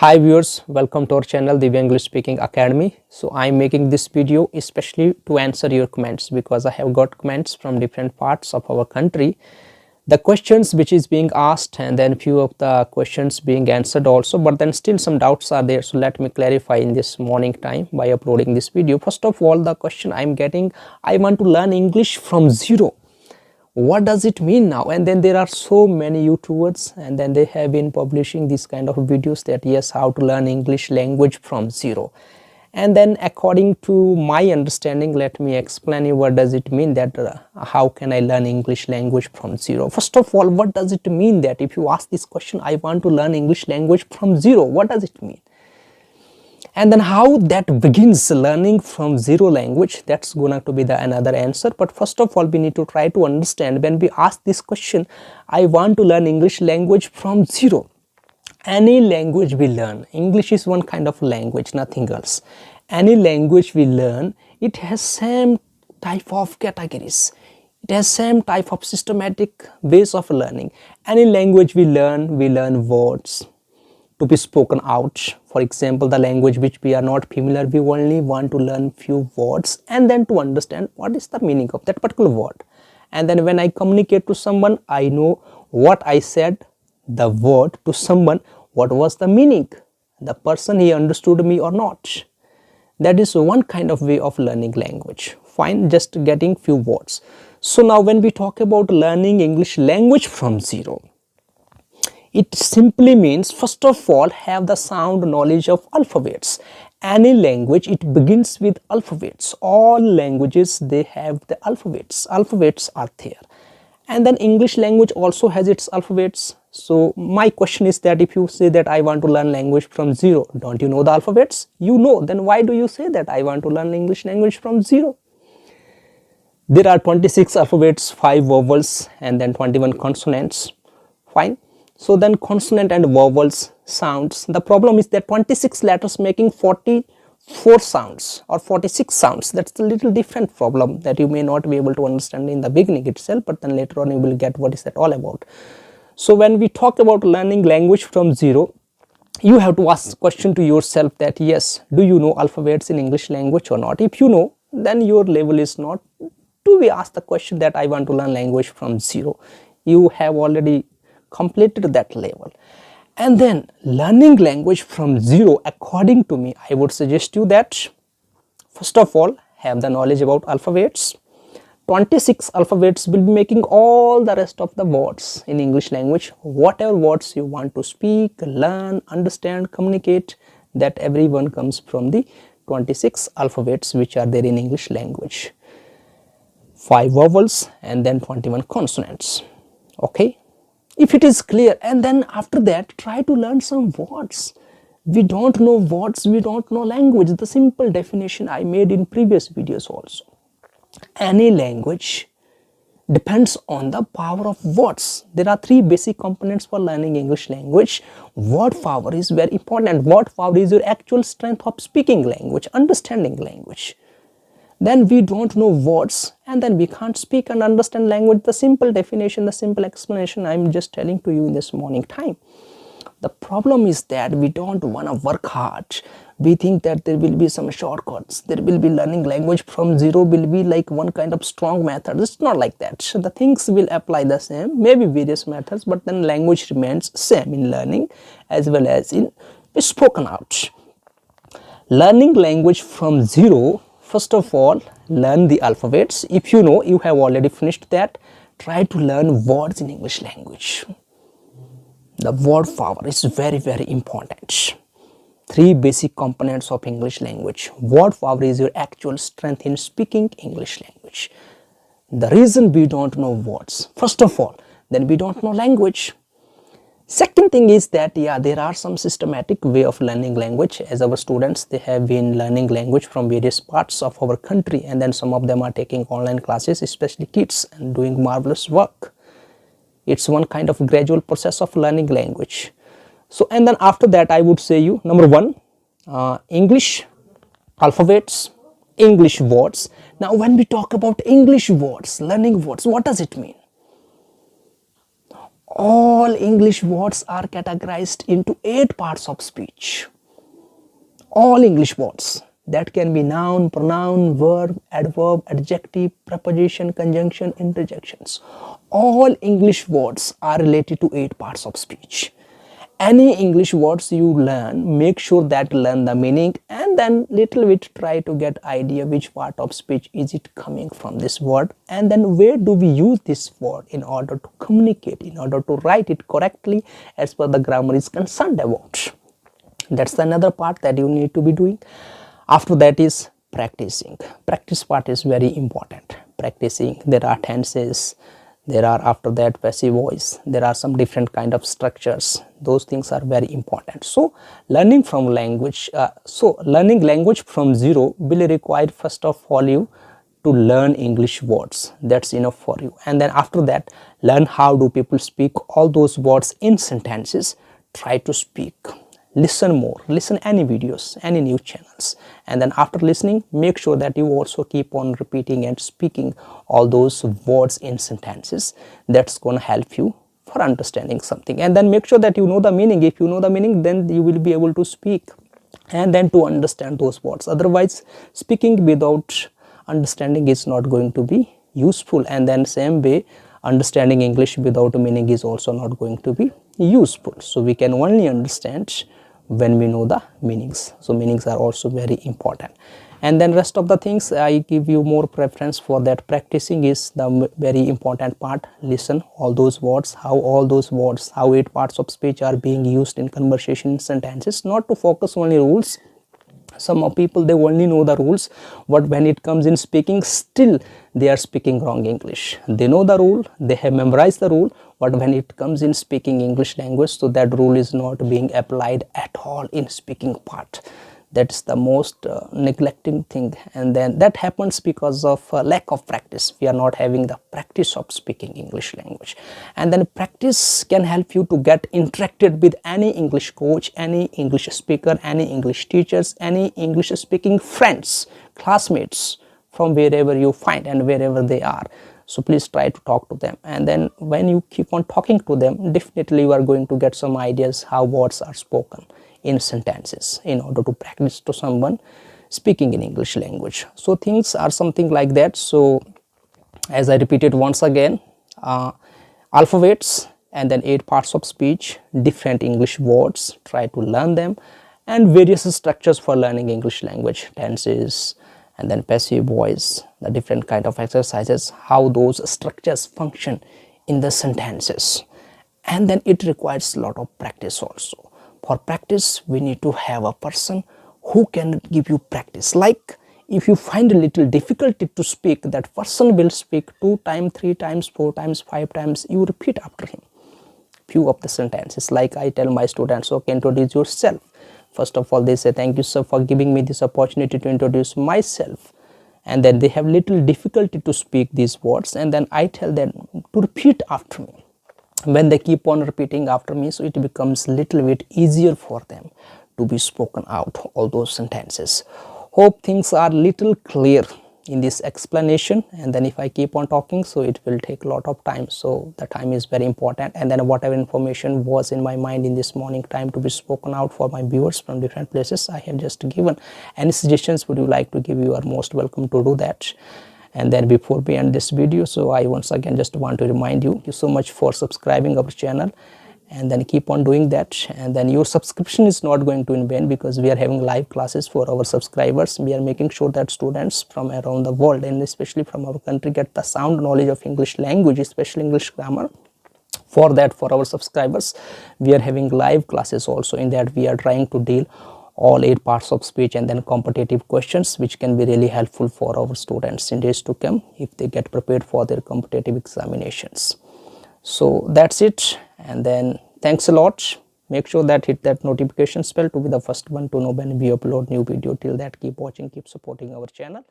Hi viewers, welcome to our channel Divya English Speaking Academy. So I am making this video especially to answer your comments because I have got comments from different parts of our country. The questions which is being asked and then few of the questions being answered also, but then still some doubts are there. So let me clarify in this morning time by uploading this video. First of all, the question I am getting, I want to learn English from zero. What does it mean now? And then there are so many YouTubers and then they have been publishing these kind of videos that yes, how to learn English language from zero. And then according to my understanding, let me explain you what does it mean that how can I learn English language from zero. First of all, what does it mean that if you ask this question, I want to learn English language from zero, what does it mean? And then how that begins learning from zero language, that's gonna to be the another answer. But first of all, we need to try to understand when we ask this question, I want to learn English language from zero. Any language we learn, English is one kind of language, nothing else. Any language we learn, it has same type of categories. It has same type of systematic ways of learning. Any language we learn words to be spoken out. For example, the language which we are not familiar, we only want to learn few words and then to understand what is the meaning of that particular word. And then when I communicate to someone, I know what I said, the word to someone, what was the meaning, the person he understood me or not. That is one kind of way of learning language. Fine, just getting few words. So now when we talk about learning English language from zero, it simply means first of all have the sound knowledge of alphabets. Any language, it begins with alphabets. All languages, they have the alphabets. Alphabets are there. And then English language also has its alphabets. So my question is that if you say that I want to learn language from zero, don't you know the alphabets? You know, then why do you say that I want to learn English language from zero? There are 26 alphabets, 5 vowels and then 21 consonants. Fine. So then consonant and vowels sounds. The problem is that 26 letters making 44 sounds or 46 sounds. That's a little different problem that you may not be able to understand in the beginning itself, but then later on you will get what is that all about. So when we talk about learning language from zero, you have to ask the question to yourself that yes, do you know alphabets in English language or not? If you know, then your level is not to be asked the question that I want to learn language from zero. You have already completed that level. And then learning language from zero, according to me, I would suggest you that first of all have the knowledge about alphabets. 26 alphabets will be making all the rest of the words in English language. Whatever words you want to speak, learn, understand, communicate, that everyone comes from the 26 alphabets which are there in English language. 5 vowels and then 21 consonants. Okay, if it is clear, and then after that try to learn some words. We don't know words, we don't know language. The simple definition I made in previous videos also. Any language depends on the power of words. There are 3 basic components for learning English language. Word power is very important. Word power is your actual strength of speaking language, understanding language. Then we don't know words and then we can't speak and understand language. The simple definition, the simple explanation I'm just telling to you in this morning time. The problem is that we don't want to work hard. We think that there will be some shortcuts. There will be learning language from zero will be like one kind of strong method. It's not like that. So the things will apply the same, maybe various methods, but then language remains same in learning as well as in spoken out. Learning language from zero, first of all, learn the alphabets. If you know, you have already finished that, try to learn words in English language. The word power is very, very important. 3 basic components of English language. Word power is your actual strength in speaking English language. The reason we don't know words, first of all, then we don't know language. Second thing is that yeah, there are some systematic way of learning language. As our students, they have been learning language from various parts of our country, and then some of them are taking online classes, especially kids, and doing marvelous work. It's one kind of gradual process of learning language. So and then after that I would say you, number 1, English alphabets, English words. Now when we talk about English words, learning words, what does it mean? All English words are categorized into 8 parts of speech. All English words, that can be noun, pronoun, verb, adverb, adjective, preposition, conjunction, interjections. All English words are related to 8 parts of speech. Any English words you learn, make sure that learn the meaning and then little bit try to get idea which part of speech is it coming from this word, and then where do we use this word in order to communicate, in order to write it correctly as per the grammar is concerned about. That's another part that you need to be doing. After that is practicing. Practice part is very important. Practicing, there are tenses, there are after that passive voice, there are some different kind of structures. Those things are very important. So learning from language, learning language from zero will require first of all you to learn English words. That's enough for you. And then after that, learn how do people speak all those words in sentences. Try to speak. Listen more, listen any videos, any news channels, and then after listening, make sure that you also keep on repeating and speaking all those words in sentences. That's going to help you for understanding something. And then make sure that you know the meaning. If you know the meaning, then you will be able to speak and then to understand those words. Otherwise, speaking without understanding is not going to be useful. And then same way, understanding English without meaning is also not going to be useful. So we can only understand when we know the meanings. So meanings are also very important. And then rest of the things I give you more preference for that. Practicing is the very important part. Listen all those words, how all those words, how 8 parts of speech are being used in conversation sentences. Not to focus only rules. Some of people, they only know the rules, but when it comes in speaking, still they are speaking wrong English. They know the rule, they have memorized the rule, but when it comes in speaking English language, so that rule is not being applied at all in speaking part. That's the most neglecting thing, and then that happens because of lack of practice. We are not having the practice of speaking English language. And then practice can help you to get interacted with any English coach, any English speaker, any English teachers, any English speaking friends, classmates, from wherever you find and wherever they are. So please try to talk to them, and then when you keep on talking to them, definitely you are going to get some ideas how words are spoken in sentences in order to practice to someone speaking in English language. So things are something like that. So as I repeated once again, alphabets and then 8 parts of speech, different English words, try to learn them, and various structures for learning English language, tenses, and then passive voice, the different kind of exercises, how those structures function in the sentences. And then it requires a lot of practice also. For practice, we need to have a person who can give you practice. Like if you find a little difficulty to speak, that person will speak 2 times, 3 times, 4 times, 5 times. You repeat after him few of the sentences. Like I tell my students, okay, introduce yourself. First of all, they say, thank you sir for giving me this opportunity to introduce myself. And then they have little difficulty to speak these words, and then I tell them to repeat after me. When they keep on repeating after me, so it becomes little bit easier for them to be spoken out all those sentences. Hope things are little clear in this explanation, and then if I keep on talking, so it will take a lot of time. So the time is very important, and then whatever information was in my mind in this morning time to be spoken out for my viewers from different places, I have just given. Any suggestions would you like to give, you are most welcome to do that. And then before we end this video, so I once again just want to remind you, thank you so much for subscribing our channel, and then keep on doing that. And then your subscription is not going to in vain, because we are having live classes for our subscribers. We are making sure that students from around the world, and especially from our country, get the sound knowledge of English language, especially English grammar. For that, for our subscribers, we are having live classes also. In that, we are trying to deal all 8 parts of speech and then competitive questions, which can be really helpful for our students in days to come if they get prepared for their competitive examinations. So that's it, and then thanks a lot. Make sure that hit that notification bell to be the first one to know when we upload new video. Till that, keep watching, keep supporting our channel.